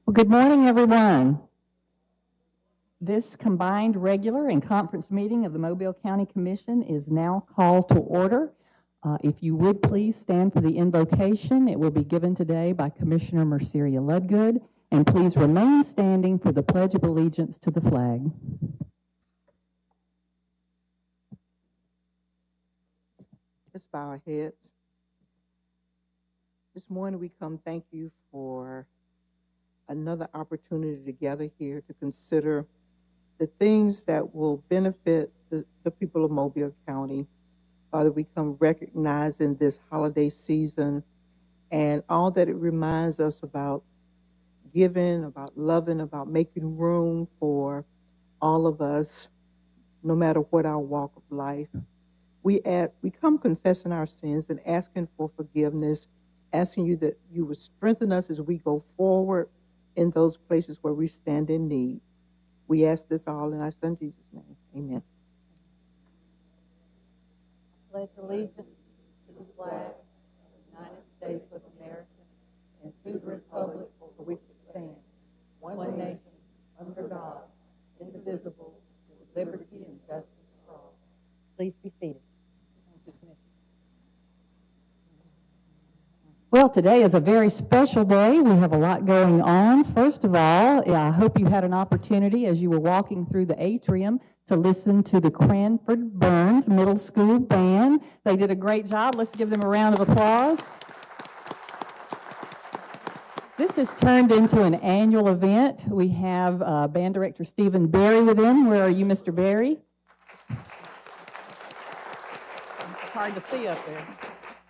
Well, good morning, everyone. This combined regular and conference meeting of the Mobile County Commission is now called to order. If you would please stand for the invocation. It will be given today by Commissioner Merceria Ludgood, and please remain standing for the Pledge of Allegiance to the flag. Let's bow our heads. This morning we come thank you for another opportunity to gather here to consider the things that will benefit the people of Mobile County. Father, we come recognizing this holiday season and all that it reminds us about giving, about loving, about making room for all of us, no matter what our walk of life. We come confessing our sins and asking for forgiveness, asking you that you would strengthen us as we go forward in those places where we stand in need. We ask this all in our Son Jesus' name. Amen. I pledge allegiance to the flag of the United States of America and to the republic for which it stands, one nation, under God, indivisible, with liberty and justice for all. Please be seated. Well, today is a very special day. We have a lot going on. First of all, I hope you had an opportunity as you were walking through the atrium to listen to the Cranford Burns Middle School Band. They did a great job. Let's give them a round of applause. This has turned into an annual event. We have Band Director Stephen Berry with him. Where are you, Mr. Berry? It's hard to see up there.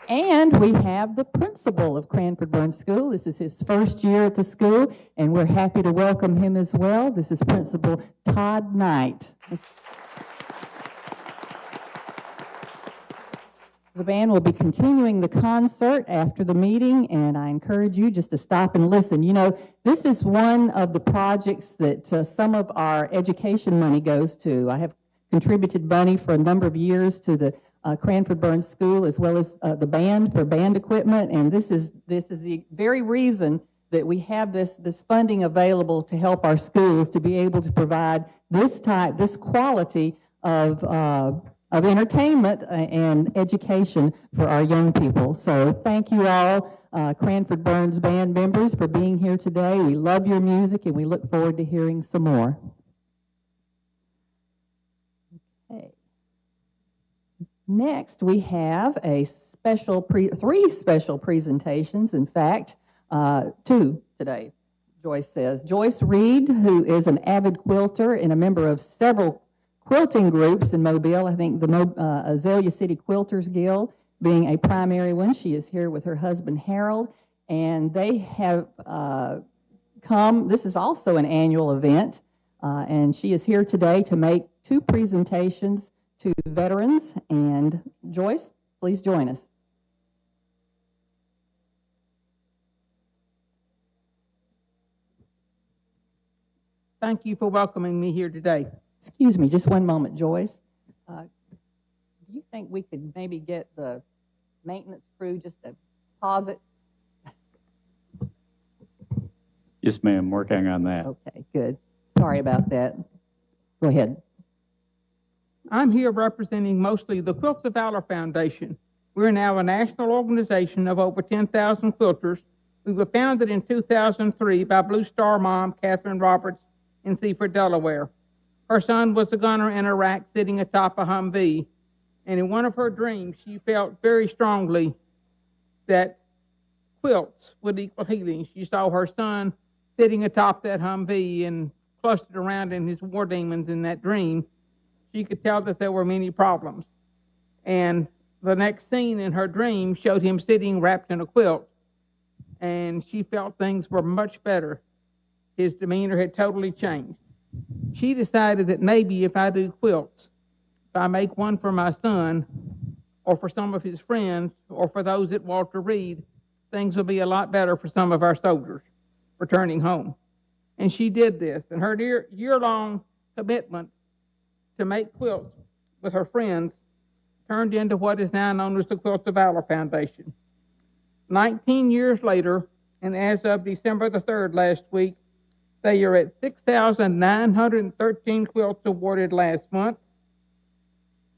And we have the principal of Cranford Burns School. This is his first year at the school, and we're happy to welcome him as well. This is Principal Todd Knight. The band will be continuing the concert after the meeting, and I encourage you just to stop and listen. You know, this is one of the projects that some of our education money goes to. I have contributed money for a number of years to the Cranford Burns School, as well as the band for band equipment, and this is the very reason that we have this funding available to help our schools to be able to provide this quality of entertainment and education for our young people. So thank you all, Cranford Burns band members, for being here today. We love your music, and we look forward to hearing some more. Okay. Next, we have three special presentations, in fact, two today, Joyce says. Joyce Reed, who is an avid quilter and a member of several quilting groups in Mobile, I think the Azalea City Quilters Guild being a primary one. She is here with her husband, Harold, and they have come. This is also an annual event, and she is here today to make two presentations to veterans. And Joyce, please join us. Thank you for welcoming me here today. Excuse me, just one moment, Joyce. Do you think we could maybe get the maintenance crew just to pause it? Yes, ma'am, working on that. Okay, good. Sorry about that. Go ahead. I'm here representing mostly the Quilts of Valor Foundation. We're now a national organization of over 10,000 quilters. We were founded in 2003 by Blue Star mom, Catherine Roberts, in Seaford, Delaware. Her son was a gunner in Iraq sitting atop a Humvee, and in one of her dreams, she felt very strongly that quilts would equal healing. She saw her son sitting atop that Humvee and clustered around in his war demons in that dream. She could tell that there were many problems. And the next scene in her dream showed him sitting wrapped in a quilt, and she felt things were much better. His demeanor had totally changed. She decided that maybe if I do quilts, if I make one for my son or for some of his friends or for those at Walter Reed, things will be a lot better for some of our soldiers returning home. And she did this, and her year-long commitment to make quilts with her friends turned into what is now known as the Quilts of Valor Foundation. 19 years later, and as of December the 3rd last week, They are at 6,913 quilts awarded last month.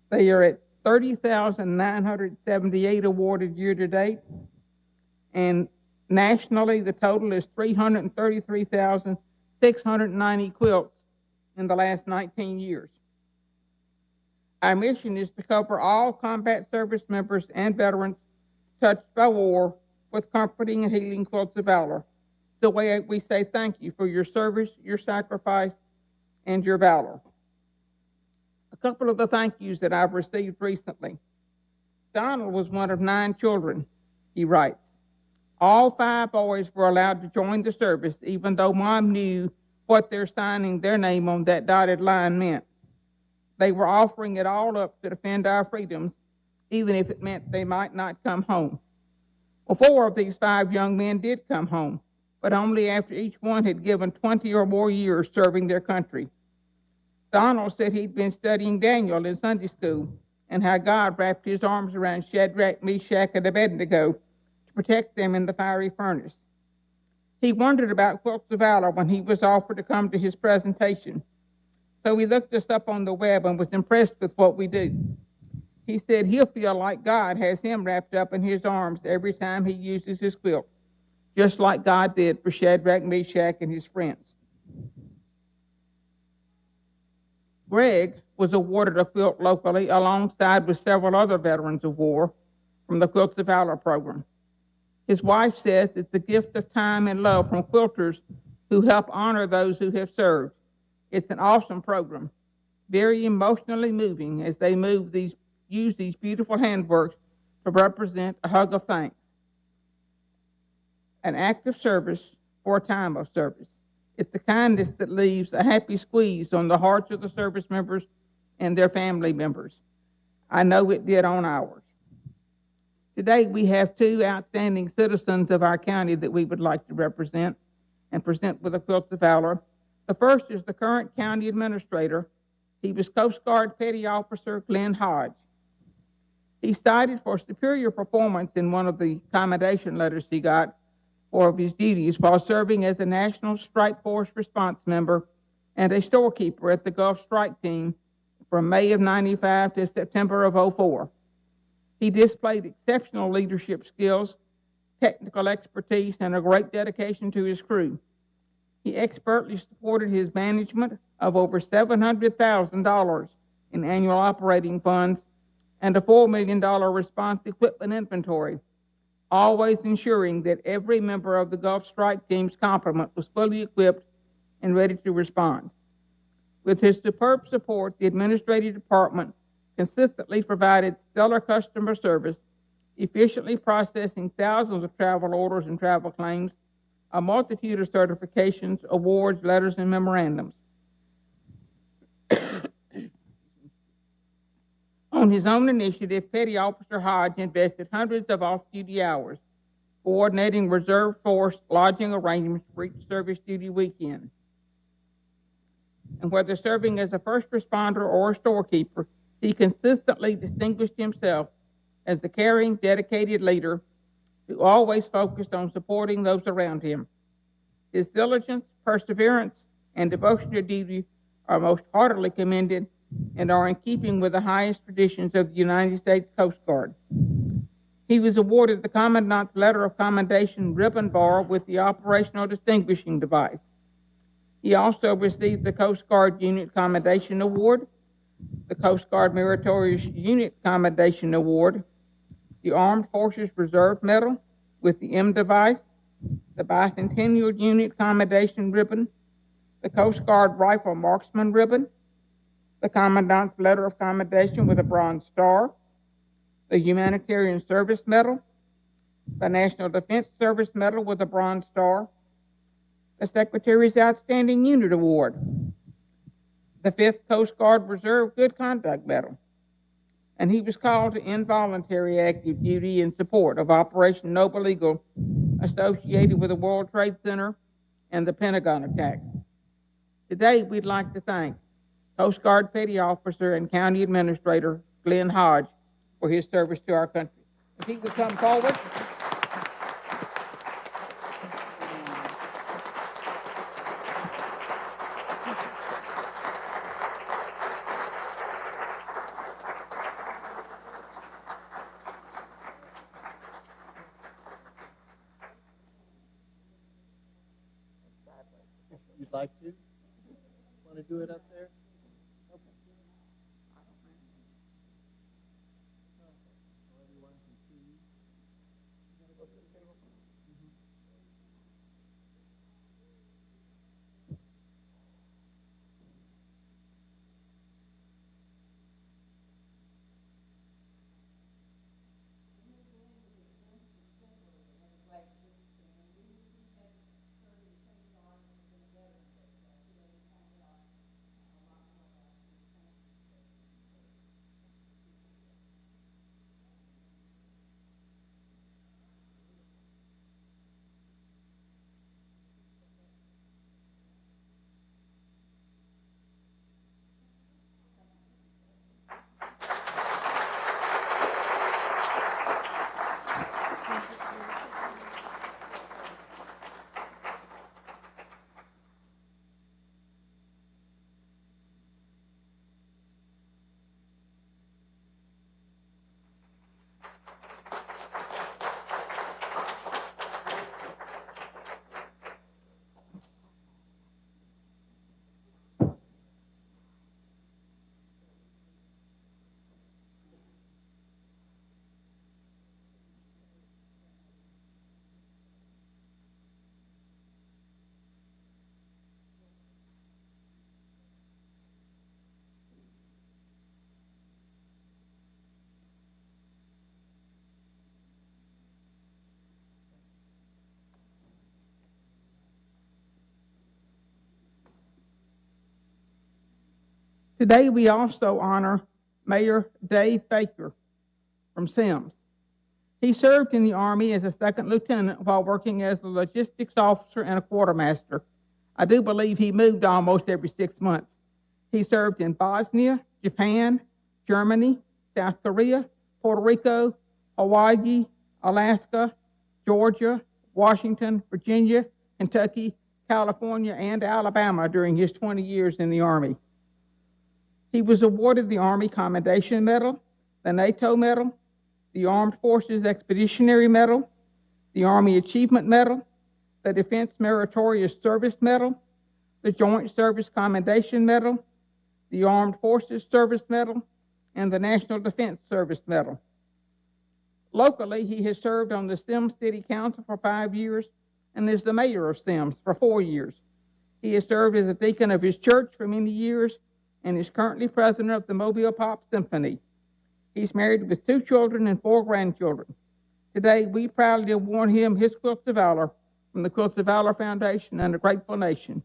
They are at 30,978 awarded year to date. And nationally, the total is 333,690 quilts in the last 19 years. Our mission is to cover all combat service members and veterans touched by war with comforting and healing quilts of valor. The way we say thank you for your service, your sacrifice, and your valor. A couple of the thank yous that I've received recently. Donald was one of 9 children, he writes. All 5 boys were allowed to join the service, even though Mom knew what their signing their name on that dotted line meant. They were offering it all up to defend our freedoms, even if it meant they might not come home. Well, 4 of these 5 young men did come home, but only after each one had given 20 or more years serving their country. Donald said he'd been studying Daniel in Sunday school and how God wrapped his arms around Shadrach, Meshach, and Abednego to protect them in the fiery furnace. He wondered about Quilts of Valor when he was offered to come to his presentation. So he looked us up on the web and was impressed with what we do. He said he'll feel like God has him wrapped up in his arms every time he uses his quilt, just like God did for Shadrach, Meshach, and his friends. Greg was awarded a quilt locally alongside with several other veterans of war from the Quilts of Valor program. His wife says it's a gift of time and love from quilters who help honor those who have served. It's an awesome program, very emotionally moving as they use these beautiful handworks to represent a hug of thanks, an act of service for a time of service. It's the kindness that leaves a happy squeeze on the hearts of the service members and their family members. I know it did on ours. Today, we have 2 outstanding citizens of our county that we would like to represent and present with the Quilts of Valor. The first is the current county administrator. He was Coast Guard Petty Officer Glenn Hodge. He's cited for superior performance in one of the commendation letters he got for his duties while serving as a National Strike Force response member and a storekeeper at the Gulf Strike Team from May of '95 to September of '04. He displayed exceptional leadership skills, technical expertise, and a great dedication to his crew. He expertly supported his management of over $700,000 in annual operating funds and a $4 million response equipment inventory, always ensuring that every member of the Gulf Strike Team's complement was fully equipped and ready to respond. With his superb support, the administrative department consistently provided stellar customer service, efficiently processing thousands of travel orders and travel claims, a multitude of certifications, awards, letters, and memorandums. On his own initiative, Petty Officer Hodge invested hundreds of off-duty hours, coordinating reserve force lodging arrangements for each service duty weekend. And whether serving as a first responder or a storekeeper, he consistently distinguished himself as a caring, dedicated leader who always focused on supporting those around him. His diligence, perseverance, and devotion to duty are most heartily commended and are in keeping with the highest traditions of the United States Coast Guard. He was awarded the Commandant's Letter of Commendation ribbon bar with the Operational Distinguishing Device. He also received the Coast Guard Unit Commendation Award, the Coast Guard Meritorious Unit Commendation Award, the Armed Forces Reserve Medal with the M device, the Bicentennial Unit Commendation Ribbon, the Coast Guard Rifle Marksman Ribbon, the Commandant's Letter of Commendation with a Bronze Star, the Humanitarian Service Medal, the National Defense Service Medal with a Bronze Star, the Secretary's Outstanding Unit Award, the 5th Coast Guard Reserve Good Conduct Medal, and he was called to involuntary active duty in support of Operation Noble Eagle associated with the World Trade Center and the Pentagon attacks. Today, we'd like to thank Coast Guard Petty Officer and County Administrator Glenn Hodge for his service to our country. If he would come forward. like to? Want to do it up there? Okay. So everyone can see. You gotta go to the table. Today, we also honor Mayor Dave Baker from Sims. He served in the Army as a second lieutenant while working as a logistics officer and a quartermaster. I do believe he moved almost every 6 months. He served in Bosnia, Japan, Germany, South Korea, Puerto Rico, Hawaii, Alaska, Georgia, Washington, Virginia, Kentucky, California, and Alabama during his 20 years in the Army. He was awarded the Army Commendation Medal, the NATO Medal, the Armed Forces Expeditionary Medal, the Army Achievement Medal, the Defense Meritorious Service Medal, the Joint Service Commendation Medal, the Armed Forces Service Medal, and the National Defense Service Medal. Locally, he has served on the Sims City Council for 5 years and is the mayor of Sims for 4 years. He has served as a deacon of his church for many years and is currently president of the Mobile Pop Symphony. He's married with 2 children and 4 grandchildren. Today, we proudly award him his Quilts of Valor from the Quilts of Valor Foundation and a Grateful Nation.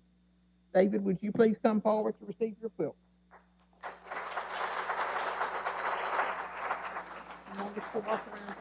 David, would you please come forward to receive your quilt? You want us to walk around?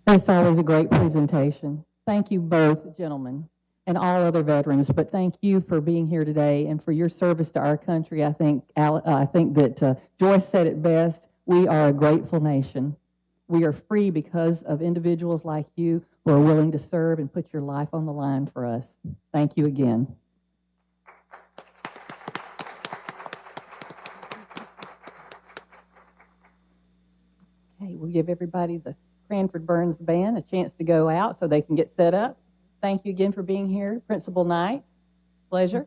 That's always a great presentation. Thank you both, gentlemen. and all other veterans. But thank you for being here today and for your service to our country. I think that Joyce said it best. We are a grateful nation. We are free because of individuals like you who are willing to serve and put your life on the line for us. Thank you again. Okay, we'll give everybody the Cranford Burns Band a chance to go out so they can get set up. Thank you again for being here, Principal Knight. Pleasure.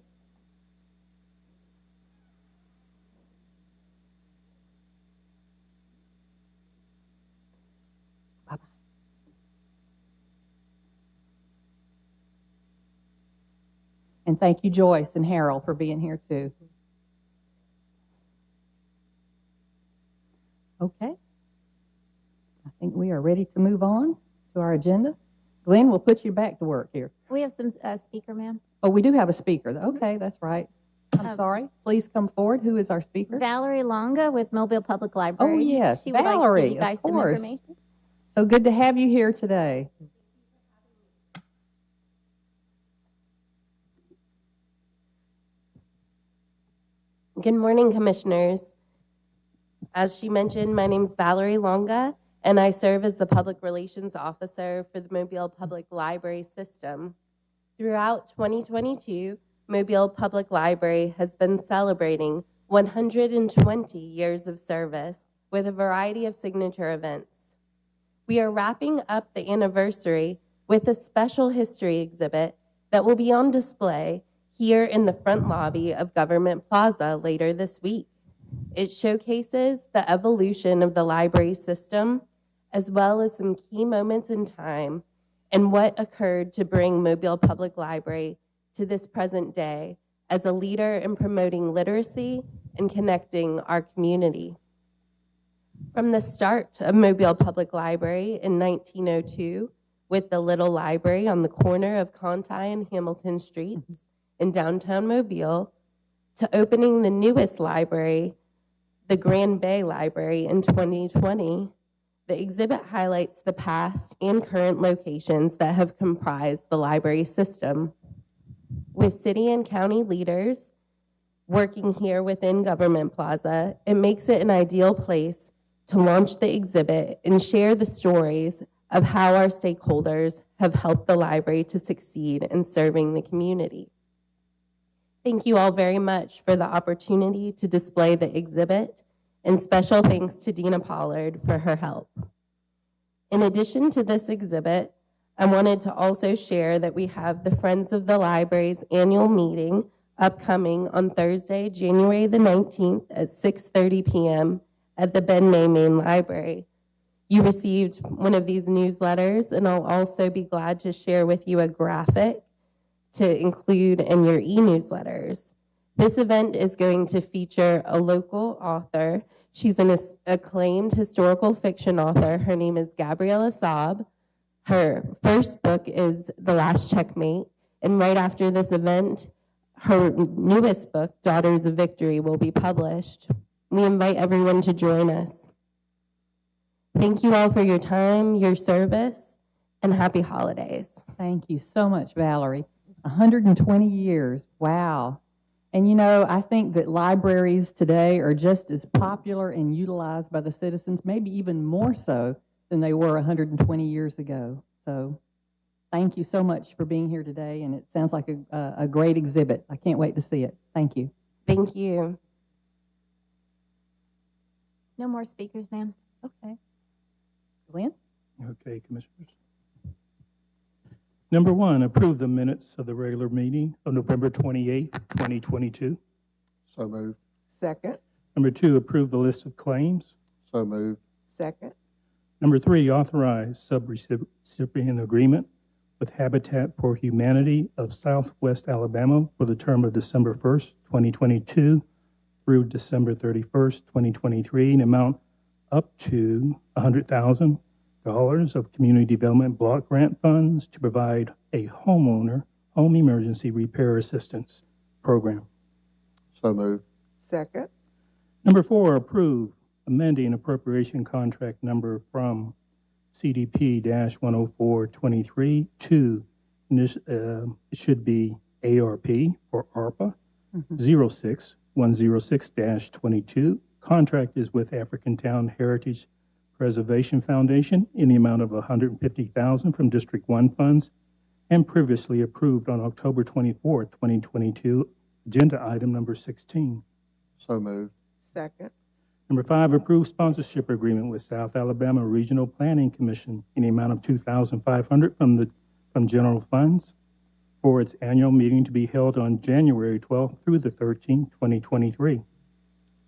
Bye-bye. And thank you, Joyce and Harold, for being here too. Okay. I think we are ready to move on to our agenda. Glenn, we'll put you back to work here. We have some speaker, ma'am. Oh, we do have a speaker. Okay, that's right. I'm sorry. Please come forward. Who is our speaker? Valerie Longa with Mobile Public Library. Oh, yes, She would like to Valerie, give you guys of some course. information. So good to have you here today. Good morning, Commissioners. As she mentioned, my name is Valerie Longa, and I serve as the Public Relations Officer for the Mobile Public Library System. Throughout 2022, Mobile Public Library has been celebrating 120 years of service with a variety of signature events. We are wrapping up the anniversary with a special history exhibit that will be on display here in the front lobby of Government Plaza later this week. It showcases the evolution of the library system, as well as some key moments in time and what occurred to bring Mobile Public Library to this present day as a leader in promoting literacy and connecting our community. From the start of Mobile Public Library in 1902, with the Little Library on the corner of Conti and Hamilton Streets in downtown Mobile, to opening the newest library, the Grand Bay Library, in 2020, the exhibit highlights the past and current locations that have comprised the library system. With city and county leaders working here within Government Plaza, it makes it an ideal place to launch the exhibit and share the stories of how our stakeholders have helped the library to succeed in serving the community. Thank you all very much for the opportunity to display the exhibit, and special thanks to Dina Pollard for her help. In addition to this exhibit, I wanted to also share that we have the Friends of the Library's annual meeting upcoming on Thursday, January the 19th at 6:30 p.m. at the Ben May Main Library. You received one of these newsletters, and I'll also be glad to share with you a graphic to include in your e-newsletters. This event is going to feature a local author. She's an acclaimed historical fiction author. Her name is Gabriella Saab. Her first book is The Last Checkmate, and right after this event, her newest book, Daughters of Victory, will be published. We invite everyone to join us. Thank you all for your time, your service, and happy holidays. Thank you so much, Valerie. 120 years. Wow. And you know, I think that libraries today are just as popular and utilized by the citizens, maybe even more so than they were 120 years ago. So thank you so much for being here today, and it sounds like a great exhibit. I can't wait to see it. Thank you. Thank you. No more speakers, ma'am. Okay. Glenn? Okay, Commissioners. Number one, approve the minutes of the regular meeting of November 28th, 2022. So moved. Second. Number two, approve the list of claims. So moved. Second. Number three, authorize subrecipient agreement with Habitat for Humanity of Southwest Alabama for the term of December 1st, 2022 through December 31st, 2023, an amount up to $100,000 of community development block grant funds to provide a homeowner home emergency repair assistance program. So moved. Second. Number four, approve amending appropriation contract number from CDP-10423 to It should be ARP or ARPA 06106-22. Contract is with African Town Heritage Preservation Foundation in the amount of $150,000 from District 1 funds and previously approved on October 24, 2022, agenda item number 16. So moved. Second. Number 5, approved sponsorship agreement with South Alabama Regional Planning Commission in the amount of $2,500 from general funds for its annual meeting to be held on January 12th through the 13th, 2023.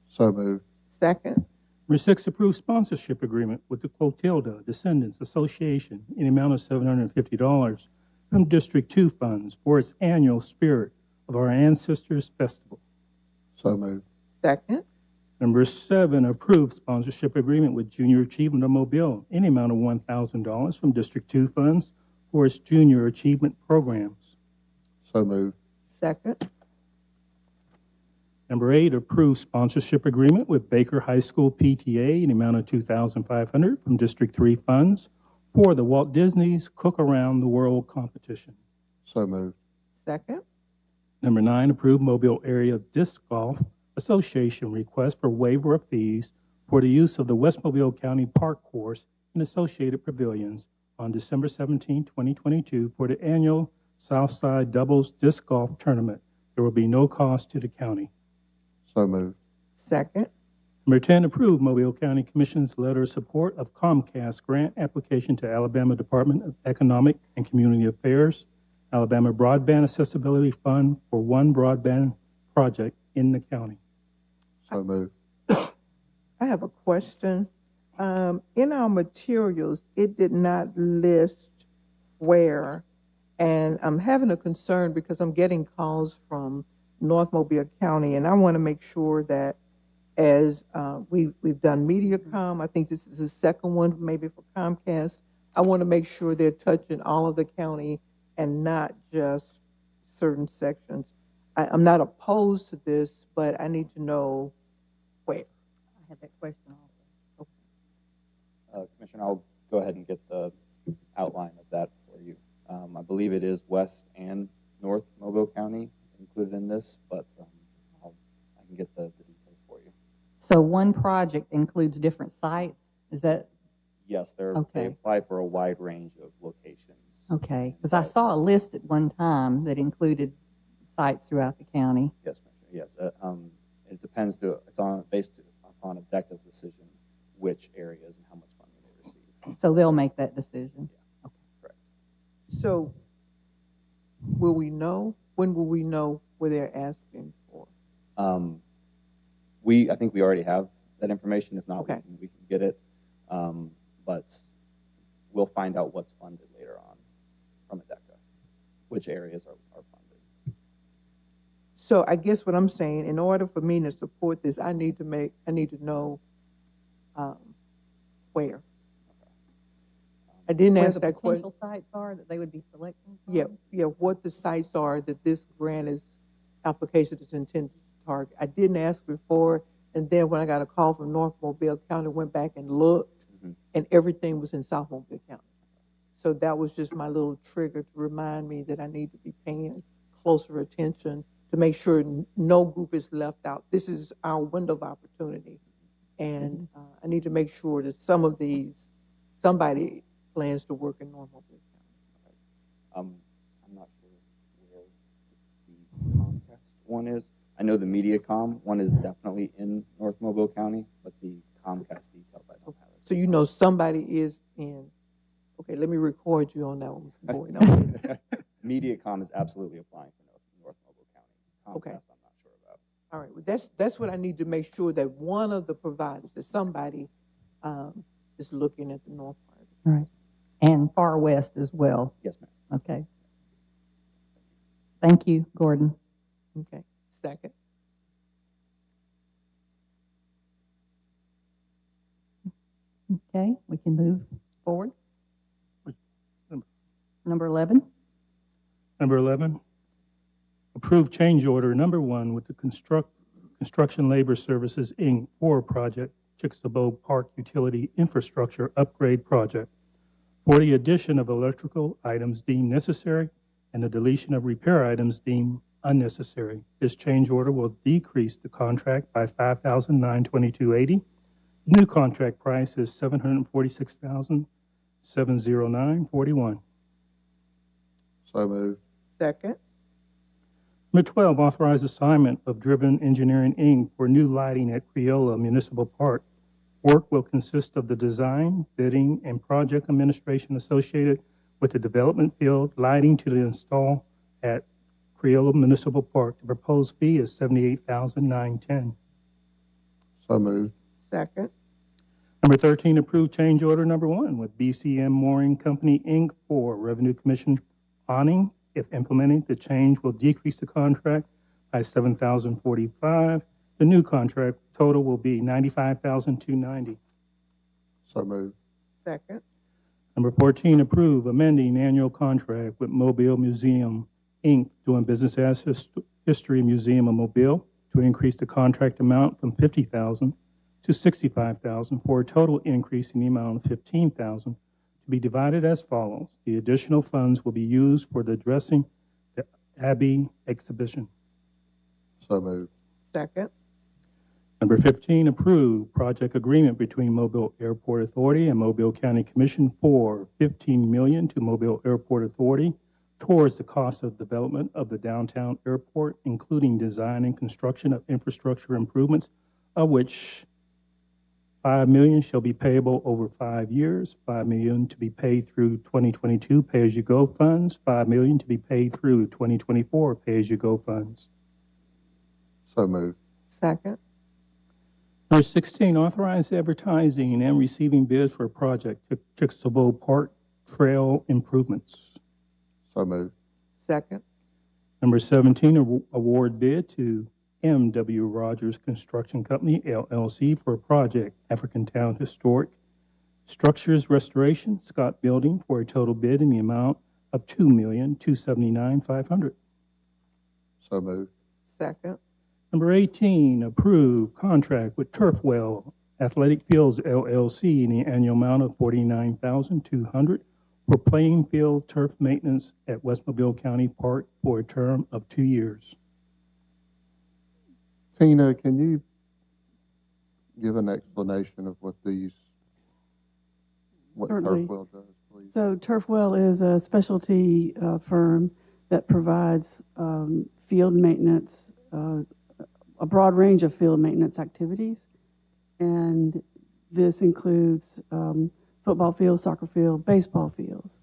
So moved. Second. Number 6, approved sponsorship agreement with the Clotilda Descendants Association in the amount of $750 from District 2 funds for its annual Spirit of Our Ancestors Festival. So moved. Second. Number 7, approved sponsorship agreement with Junior Achievement of Mobile in the amount of $1,000 from District 2 funds for its Junior Achievement programs. So moved. Second. Number 8, approved sponsorship agreement with Baker High School PTA in the amount of $2,500 from District 3 funds for the Walt Disney's Cook Around the World competition. So moved. Second. Number 9, approved Mobile Area Disc Golf Association request for waiver of fees for the use of the West Mobile County Park Course and associated pavilions on December 17, 2022 for the annual Southside Doubles Disc Golf Tournament. There will be no cost to the county. So moved. Second. Number 10, approved Mobile County Commission's letter of support of Comcast grant application to Alabama Department of Economic and Community Affairs, Alabama Broadband Accessibility Fund for one broadband project in the county. So moved. I have a question. In our materials, it did not list where, and I'm having a concern because I'm getting calls from North Mobile County, and I want to make sure that as we've done MediaCom, I think this is the second one maybe for Comcast, I want to make sure they're touching all of the county and not just certain sections. I'm not opposed to this, but I need to know where. I had that question also. Commissioner, I'll go ahead and get the outline of that for you. I believe it is West and North Mobile County included in this, but I can get the details for you. So one project includes different sites? Is that, Yes, they Okay. apply for a wide range of locations. okay? Because I saw a list at one time that included sites throughout the county. Yes, Commissioner, yes. It depends, based upon a DECA's decision, which areas and how much funding they receive. So they'll make that decision. Correct. So will we know? When will we know where they're asking for? I think we already have that information. If not, Okay. we can get it. But we'll find out what's funded later on from ADECA, which areas are funded. So I guess what I'm saying, in order for me to support this, I need to know where. I didn't Where ask the that question. potential sites are that they would be selecting from? Yeah, what the sites are that this grant application is intended to target. I didn't ask before, and then when I got a call from North Mobile County, went back and looked, and everything was in South Mobile County. So that was just my little trigger to remind me that I need to be paying closer attention to make sure no group is left out. This is our window of opportunity, and I need to make sure that somebody plans to work in North Mobile County. I'm not sure where the Comcast one is. I know the MediaCom one is definitely in North Mobile County, but the Comcast details I don't have. So you know somebody is in. Okay, let me record you on that one. Boy, no. MediaCom is absolutely applying for North Mobile County. Comcast, Okay. I'm not sure about. All right, well, that's what I need to make sure that one of the providers, that somebody is looking at the north part. All right. And Far West as well. Yes, ma'am. Okay. Thank you, Gordon. Okay, second. Okay, we can move forward. Which number? Number 11. Number 11, approved change order number 1 with the Construction Labor Services, Inc. for project Chicxulub Park Utility Infrastructure Upgrade Project for the addition of electrical items deemed necessary and the deletion of repair items deemed unnecessary. This change order will decrease the contract by $5,922.80. The new contract price is $746,709.41. So moved. Second. Number 12, authorize assignment of Driven Engineering, Inc. for new lighting at Creola Municipal Park. Work will consist of the design, bidding, and project administration associated with the development field lighting to install at Creola Municipal Park. The proposed fee is $78,910. So moved. Second. Number 13, approve change order number 1 with BCM Mooring Company, Inc. for Revenue Commission awning. If implemented, the change will decrease the contract by $7,045. The new contract total will be $95,290. So moved. Second. Number 14, approve amending annual contract with Mobile Museum, Inc., doing business as History Museum of Mobile, to increase the contract amount from $50,000 to $65,000 for a total increase in the amount of $15,000 to be divided as follows. The additional funds will be used for the addressing the Abbey exhibition. So moved. Second. Number 15, approve project agreement between Mobile Airport Authority and Mobile County Commission for $15 million to Mobile Airport Authority towards the cost of development of the downtown airport, including design and construction of infrastructure improvements, of which $5 million shall be payable over 5 years, $5 million to be paid through 2022 pay-as-you-go funds, $5 million to be paid through 2024 pay-as-you-go funds. So moved. Second. Number 16, authorize advertising and receiving bids for a project, Chicxulub Park Trail improvements. So moved. Second. Number 17, award bid to M.W. Rogers Construction Company, LLC, for a project, Africantown Historic Structures Restoration, Scott Building, for a total bid in the amount of $2,279,500. So moved. Second. Number 18, approve contract with Turfwell Athletic Fields, LLC, in the annual amount of $49,200 for playing field turf maintenance at West Mobile County Park for a term of 2 years. Tina, can you give an explanation of what Certainly. Turfwell does, please? So Turfwell is a specialty firm that provides field maintenance, a broad range of field maintenance activities. And this includes football fields, soccer field, baseball fields.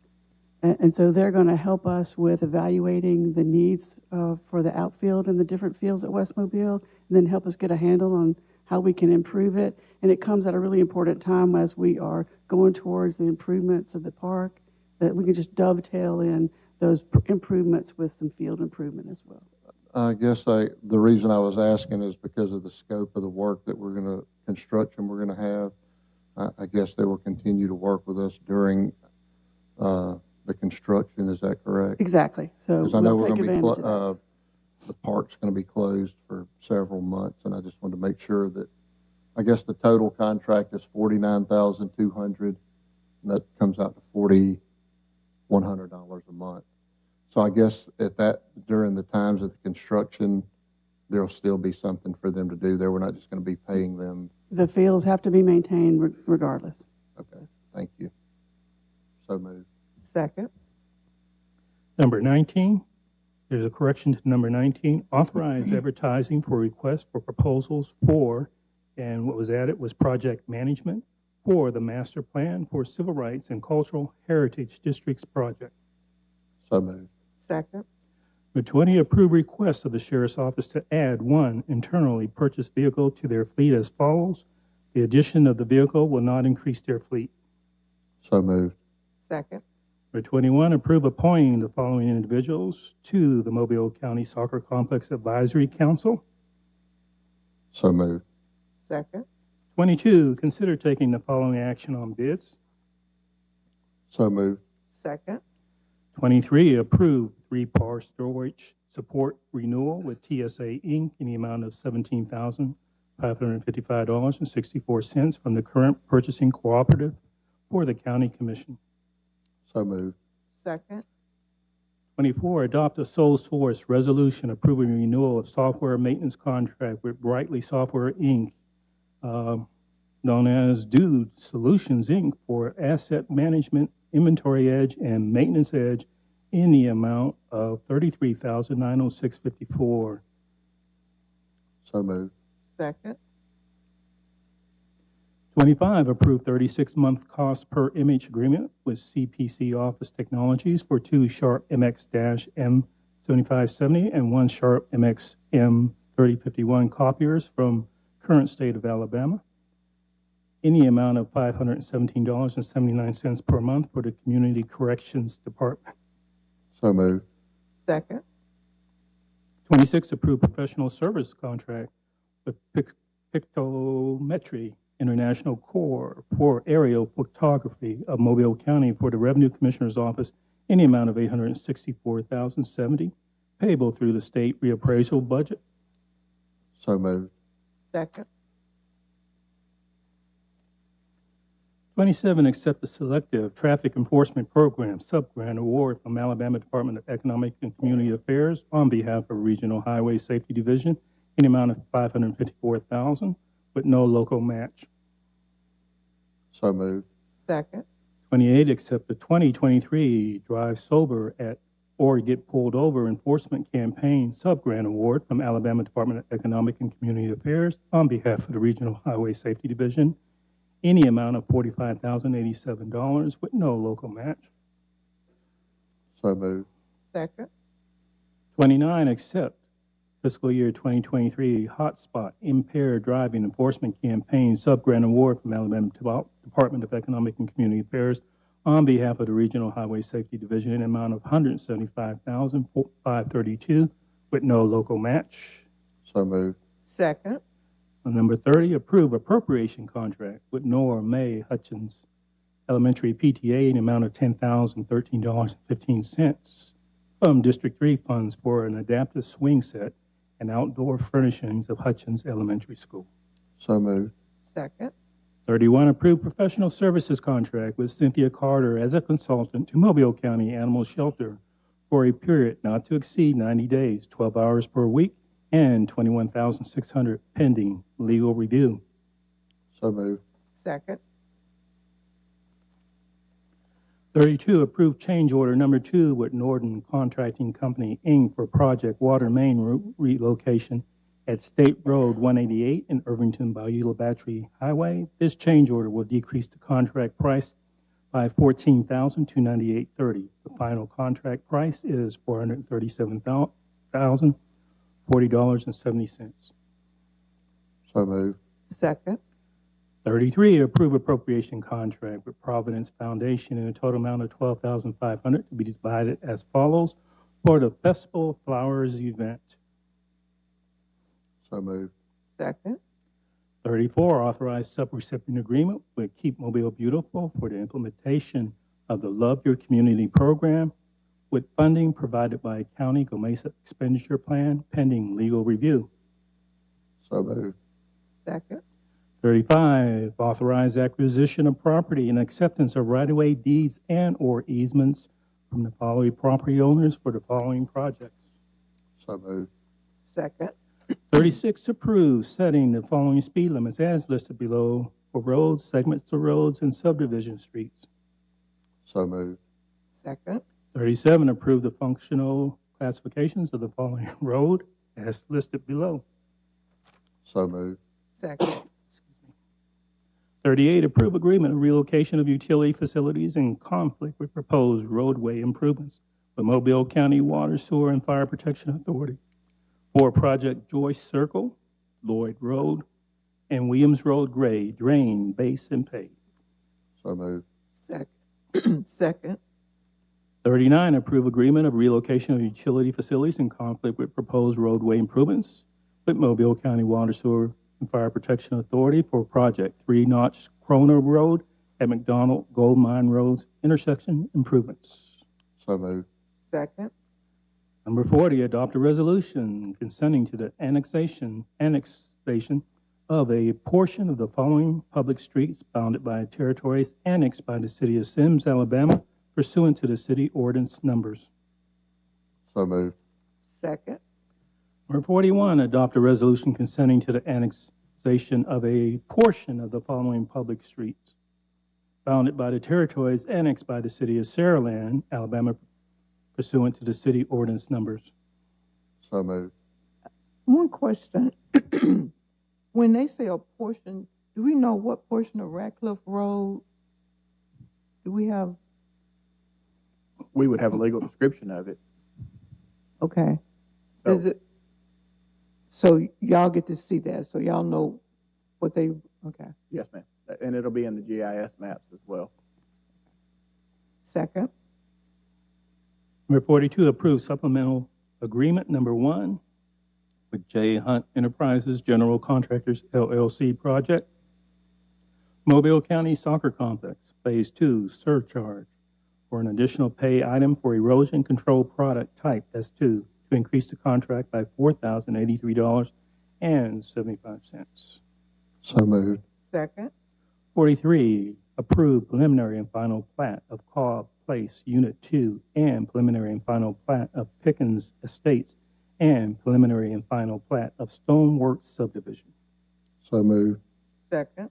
And so they're going to help us with evaluating the needs for the outfield and the different fields at West Mobile, and then help us get a handle on how we can improve it. And it comes at a really important time as we are going towards the improvements of the park, that we can just dovetail in those improvements with some field improvement as well. I guess the reason I was asking is because of the scope of the work that construction we're going to have. I guess they will continue to work with us during the construction. Is that correct? Exactly. So Because I know we'll we're take going to advantage of that. the park's going to be closed for several months, and I just wanted to make sure that, I guess the total contract is $49,200, and that comes out to $4,100 a month. So I guess during the times of the construction, there'll still be something for them to do there. We're not just going to be paying them. The fields have to be maintained regardless. Okay, thank you. So moved. Second. Number 19, there's a correction to number 19. Authorize advertising for requests for proposals for, and what was added was project management for the master plan for civil rights and cultural heritage districts project. So moved. Second. Number 20, approve request of the Sheriff's Office to add one internally purchased vehicle to their fleet as follows. The addition of the vehicle will not increase their fleet. So moved. Second. Number 21, approve appointing the following individuals to the Mobile County Soccer Complex Advisory Council. So moved. Second. 22, consider taking the following action on bids. So moved. Second. 23, approve 3-par storage support renewal with TSA Inc. in the amount of $17,555.64 from the current purchasing cooperative for the county commission. So moved. Second. 24, adopt a sole source resolution approving renewal of software maintenance contract with Brightly Software, Inc., known as Dude Solutions, Inc., for asset management, inventory edge, and maintenance edge in the amount of $33,906.54. So moved. Second. 25, approve 36-month cost per image agreement with CPC Office Technologies for 2 Sharp MX-M7570 and 1 Sharp MX-M3051 copiers from current state of Alabama in the amount of $517.79 per month for the Community Corrections Department. So moved. Second. 26, approve professional service contract with Pictometry International Corps for aerial photography of Mobile County for the Revenue Commissioner's Office in the amount of $864,070, payable through the state reappraisal budget. So moved. Second. 27, accept the selective traffic enforcement program sub-grant award from Alabama Department of Economic and Community Affairs on behalf of Regional Highway Safety Division in the amount of $554,000 with no local match. So moved. Second. 28, accept the 2023 Drive Sober at or Get Pulled Over Enforcement Campaign sub-grant award from Alabama Department of Economic and Community Affairs on behalf of the Regional Highway Safety Division in the amount of $45,087 with no local match. So moved. Second. 29, accept fiscal year 2023 Hotspot Impaired Driving Enforcement Campaign sub-grant award from Alabama Department of Economic and Community Affairs on behalf of the Regional Highway Safety Division in an amount of $175,532 with no local match. So moved. Second. Number 30, approve appropriation contract with Nora May Hutchins Elementary PTA in the amount of $10,013.15 from District 3 funds for an adaptive swing set and outdoor furnishings of Hutchins Elementary School. So moved. Second. 31, approve professional services contract with Cynthia Carter as a consultant to Mobile County Animal Shelter for a period not to exceed 90 days, 12 hours per week, and $21,600 pending legal review. So moved. Second. 32, approve change order number 2 with Norton Contracting Company, Inc. for project water main relocation at State Road 188 in Irvington by Beulah Battery Highway. This change order will decrease the contract price by $14,298.30. The final contract price is $437,040.70. So moved. Second. 33, approve appropriation contract with Providence Foundation in a total amount of $12,500 to be divided as follows for the Festival of Flowers event. So moved. Second. 34, authorize subrecipient agreement with Keep Mobile Beautiful for the implementation of the Love Your Community program with funding provided by County Gomesa Expenditure Plan pending legal review. So moved. Second. 35, authorize acquisition of property and acceptance of right-of-way deeds and/or easements from the following property owners for the following projects. So moved. Second. 36, approve setting the following speed limits as listed below for roads, segments of roads, and subdivision streets. So moved. Second. 37, approve the functional classifications of the following road as listed below. So moved. Second. 38, approve agreement of relocation of utility facilities in conflict with proposed roadway improvements with Mobile County Water, Sewer, and Fire Protection Authority for Project Joyce Circle, Lloyd Road, and Williams Road grade, drain, base, and pave. So moved. Second. Second. 39, approve agreement of relocation of utility facilities in conflict with proposed roadway improvements with Mobile County Water, Sewer, and Fire Protection Authority for Project 3 Notch Kroner Road at McDonald Gold Mine Roads intersection improvements. So moved. Second. Number 40, adopt a resolution consenting to the annexation of a portion of the following public streets bounded by territories annexed by the city of Sims, Alabama, pursuant to the city ordinance numbers. So moved. Second. Number 41, adopt a resolution consenting to the annexation of a portion of the following public streets bounded by the territories annexed by the city of Saraland, Alabama, pursuant to the city ordinance numbers. So moved. One question. When they say a portion, do we know what portion of Radcliffe Road? Do we have, We would have a legal description of it. okay. So- Is it, so y'all get to see that, so y'all know what they, okay. Yes, ma'am. And it'll be in the GIS maps as well. Second. Number 42, approve supplemental agreement number 1 with J. Hunt Enterprises General Contractors LLC project. Mobile County Soccer Complex, Phase 2, surcharge for an additional pay item for erosion control product type S2 to increase the contract by $4,083.75. So moved. Second. 43, approve preliminary and final plat of Cobb Place Unit 2 and preliminary and final plat of Pickens Estates and preliminary and final plat of Stoneworks subdivision. So moved. Second.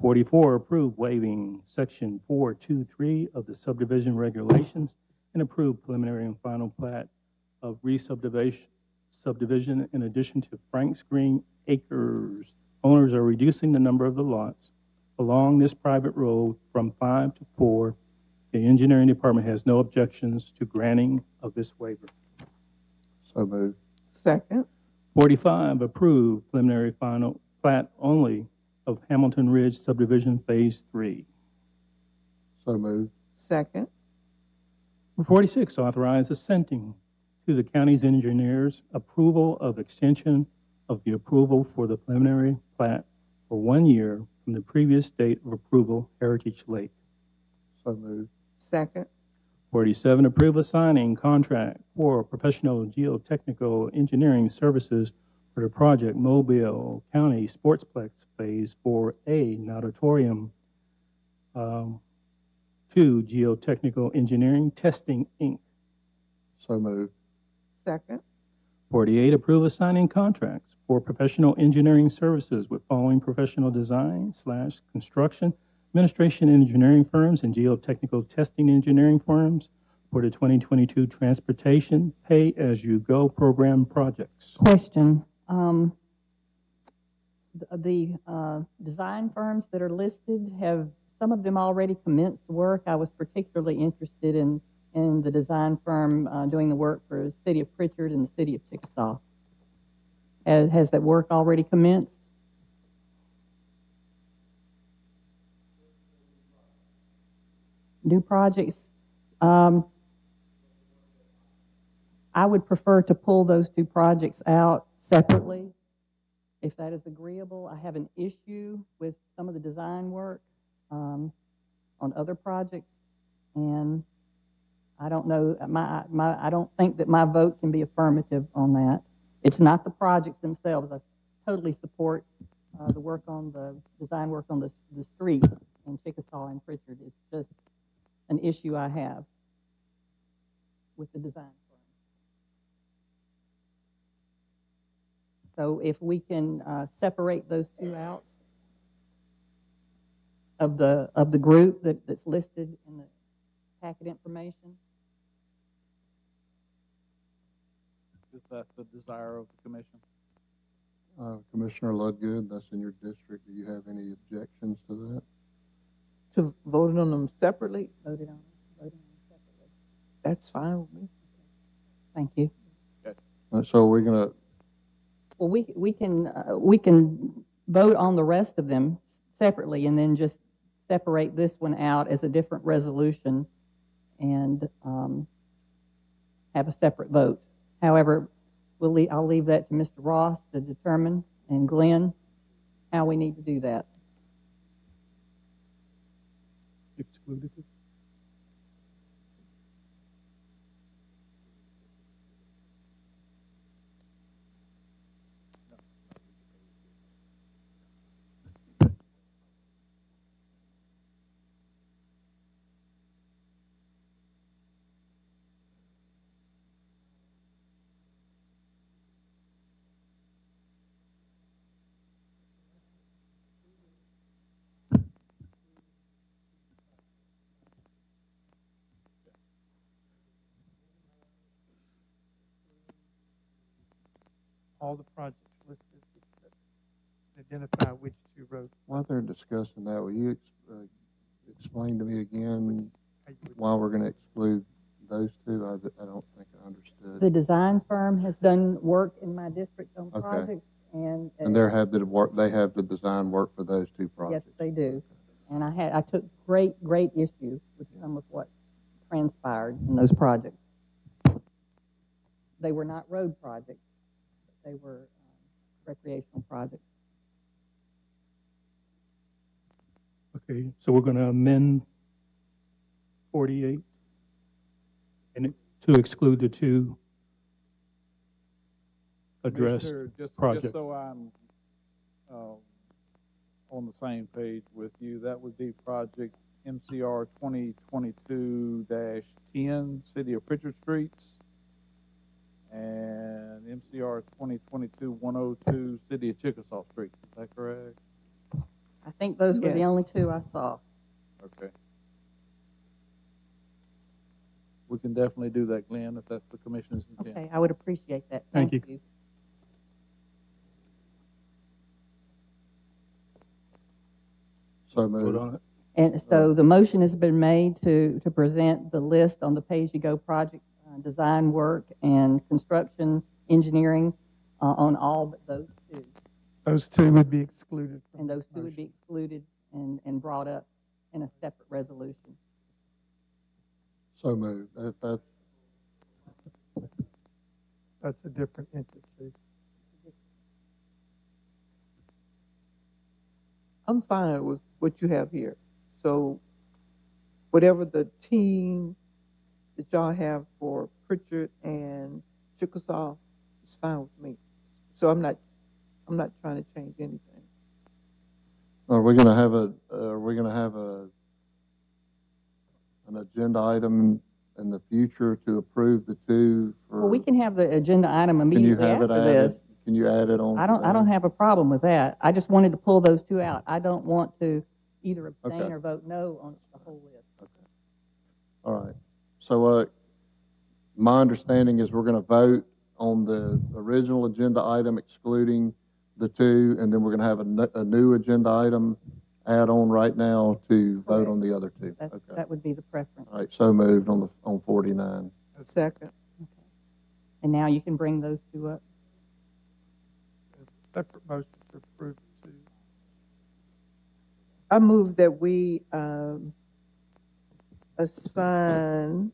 44, approve waiving Section 423 of the subdivision regulations and approve preliminary and final plat of subdivision in addition to Franks Green Acres. Owners are reducing the number of the lots along this private road from 5 to 4. The engineering department has no objections to granting of this waiver. So moved. Second. 45, approve preliminary final plat only of Hamilton Ridge subdivision Phase 3. So moved. Second. 46, authorize assenting to the county's engineer's approval of extension of the approval for the preliminary plat for 1 year from the previous date of approval, Heritage Lake. So moved. Second. 47, approve assigning contract for professional geotechnical engineering services for the project Mobile County Sportsplex Phase 4A Natatorium to Geotechnical Engineering Testing, Inc. So moved. Second. 48, approve assigning contracts for professional engineering services with following professional design / construction, administration engineering firms, and geotechnical testing engineering firms for the 2022 Transportation Pay-As-You-Go program projects. Question. The design firms that are listed, have some of them already commenced work? I was particularly interested in the design firm doing the work for the city of Pritchard and the city of Chickasaw. Has that work already commenced? New projects? I would prefer to pull those two projects out separately, if that is agreeable. I have an issue with some of the design work on other projects, and I don't know, I don't think that my vote can be affirmative on that. It's not the projects themselves. I totally support the work on the design work on the street in Chickasaw and Pritchard. It's just an issue I have with the design firm. So if we can separate those two out of the group that's listed in the packet information. Is that the desire of the commission? Commissioner Ludgood, that's in your district. Do you have any objections to that? To vote on them separately? Voted on separately. That's fine with me. Thank you. So we're going to, Well, we can vote on the rest of them separately and then just separate this one out as a different resolution and have a separate vote. However, I'll leave that to Mr. Ross to determine, and Glenn, how we need to do that. Excluded. all the projects listed, except identify which two roads. While they're discussing that, will you explain to me again How you would- why we're going to exclude those two? I don't think I understood. The design firm has done work in my district on Okay. projects, and. And they have the design work for those two Yes, projects? they do. And I took great issue with some of what transpired in those projects. They were not road projects, but they were recreational projects. Okay, so we're going to amend 48 to exclude the two addressed Commissioner, just projects. so I'm on the same page with you, that would be project MCR 2022-10, City of Pritchard Streets, and MCR 2022-102, City of Chickasaw Streets. Is that correct? I think those were the Yes. only two I saw. Okay. We can definitely do that, Glenn, if that's the commission's intent. Okay, I would appreciate that. Thank Thank you. you. So Vote moved. on it. And so the motion has been made to present the list on the pay-as-you-go project, design work and construction engineering on all but those two. Those two would be excluded. from And those the two would be motion. excluded and brought up in a separate resolution. So moved. That's a different entity. I'm fine with what you have here. So whatever the team that y'all have for Pritchard and Chickasaw is fine with me. So I'm not trying to change anything. Are we going to have an agenda item in the future to approve the two? Well, we can have the agenda item Can you immediately have it after this. added? Can you add it on? I don't have a problem with that. I just wanted to pull those two out. I don't want to either abstain Okay. or vote no on the whole list. All right. So my understanding is we're going to vote on the original agenda item excluding the two, and then we're going to have a new agenda item add on right now to vote Correct. on the other two. That's, Okay. that would be the preference. All right. So moved on 49. Second. And now you can bring those two up. Separate motion to approve the two. I move that we assign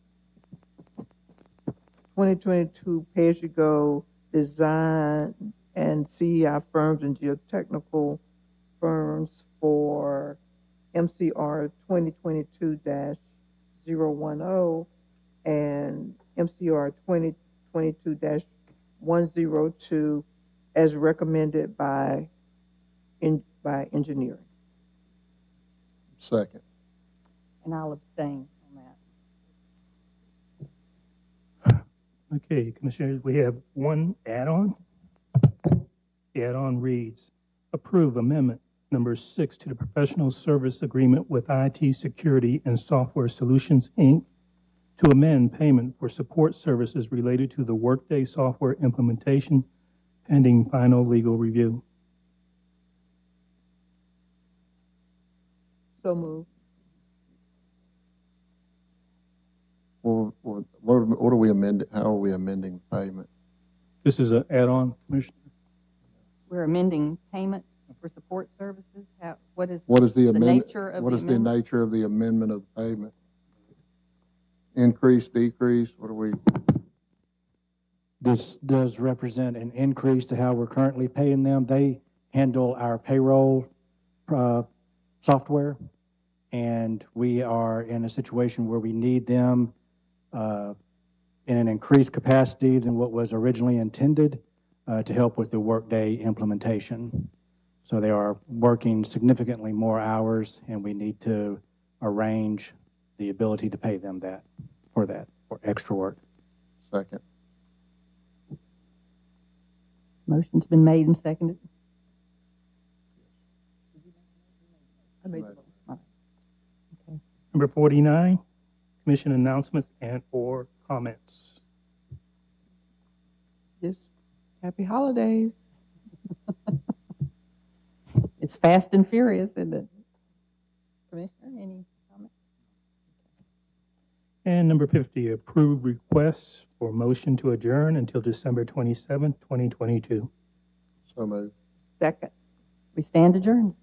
2022 pay-as-you-go design and CEI firms and geotechnical firms for MCR 2022-010 and MCR 2022-102 as recommended by engineering. Second. And I'll abstain on that. Okay, Commissioners, we have one add-on. The add-on reads, approve amendment number 6 to the professional service agreement with IT Security and Software Solutions, Inc. to amend payment for support services related to the Workday software implementation pending final legal review. So moved. Well, what are we amending? How are we amending payment? This is an add-on, Commissioner. We're amending payment for support services. What is What is the amendment? nature of What the is the amendment? nature of the amendment of the payment? Increase, decrease? What are we? This does represent an increase to how we're currently paying them. They handle our payroll software, and we are in a situation where we need them in an increased capacity than what was originally intended to help with the Workday implementation. So they are working significantly more hours, and we need to arrange the ability to pay them for extra work. Second. Motion's been made and seconded. I made the motion. All right. Okay. Number 49, Commission announcements and/or comments. Just Happy holidays. It's fast and furious, isn't it? Commissioner, any comments? And number 50, approve requests for motion to adjourn until December 27th, 2022. So moved. Second. We stand adjourned.